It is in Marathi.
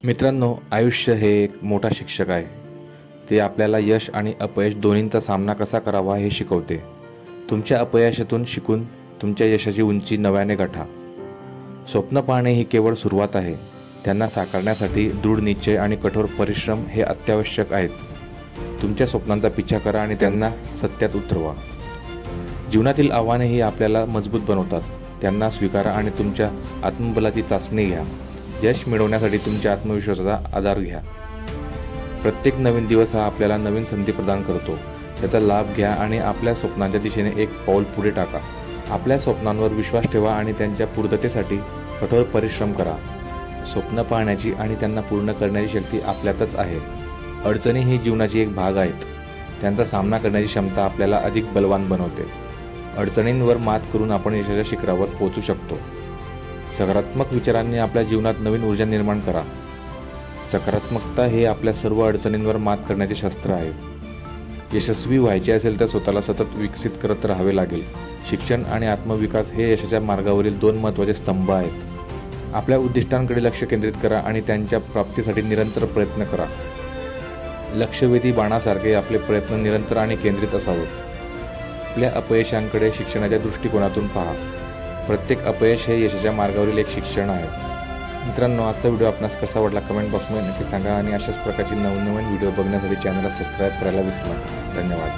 मित्रांनो, आयुष्य हे एक मोठा शिक्षक आहे. ते आपल्याला यश आणि अपयश दोन्हींचा सामना कसा करावा हे शिकवते. तुमच्या अपयशातून शिकून तुमच्या यशाची उंची नव्याने गाठा. स्वप्न पाहणे ही केवळ सुरुवात आहे. त्यांना साकारण्यासाठी दृढ निश्चय आणि कठोर परिश्रम हे अत्यावश्यक आहेत. तुमच्या स्वप्नांचा पिच्छा करा आणि त्यांना सत्यात उतरवा. जीवनातील आव्हानेही आपल्याला मजबूत बनवतात. त्यांना स्वीकारा आणि तुमच्या आत्मबलाची चाचणी घ्या. यश मिळवण्यासाठी तुमच्या आत्मविश्वासाचा आधार घ्या. प्रत्येक नवीन दिवस हा आपल्याला नवीन संधी प्रदान करतो. त्याचा लाभ घ्या आणि आपल्या स्वप्नांच्या दिशेने एक पाऊल पुढे टाका. आपल्या स्वप्नांवर विश्वास ठेवा आणि त्यांच्या पूर्ततेसाठी कठोर परिश्रम करा. स्वप्न पाहण्याची आणि त्यांना पूर्ण करण्याची शक्ती आपल्यातच आहे. अडचणी ही जीवनाची एक भाग आहेत. त्यांचा सामना करण्याची क्षमता आपल्याला अधिक बलवान बनवते. अडचणींवर मात करून आपण यशाच्या शिखरावर पोहोचू शकतो. सकारात्मक विचारांनी आपल्या जीवनात नवीन ऊर्जा निर्माण करा. सकारात्मकता हे आपल्या सर्व अडचणींवर मात करण्याचे शस्त्र आहे. यशस्वी व्हायचे असेल तर स्वतःला सतत विकसित करत राहावे लागेल. शिक्षण आणि आत्मविकास हे यशाच्या मार्गावरील दोन महत्त्वाचे स्तंभ आहेत. आपल्या उद्दिष्टांकडे लक्ष केंद्रित करा आणि त्यांच्या प्राप्तीसाठी निरंतर प्रयत्न करा. लक्ष्यवेधी बाणासारखे आपले प्रयत्न निरंतर आणि केंद्रित असावेत. आपल्या अपयशांकडे शिक्षणाच्या दृष्टिकोनातून पहा. प्रत्येक अपयश हे यशाच्या मार्गावरील एक शिक्षण आहे. मित्रांनो, आजचा व्हिडिओ आपणास कसा वाटला कमेंट बॉक्समध्ये नक्की सांगा आणि अशाच प्रकारची नवनवीन व्हिडिओ बघण्यासाठी चॅनलला सबस्क्राईब करायला विसरू नका. धन्यवाद.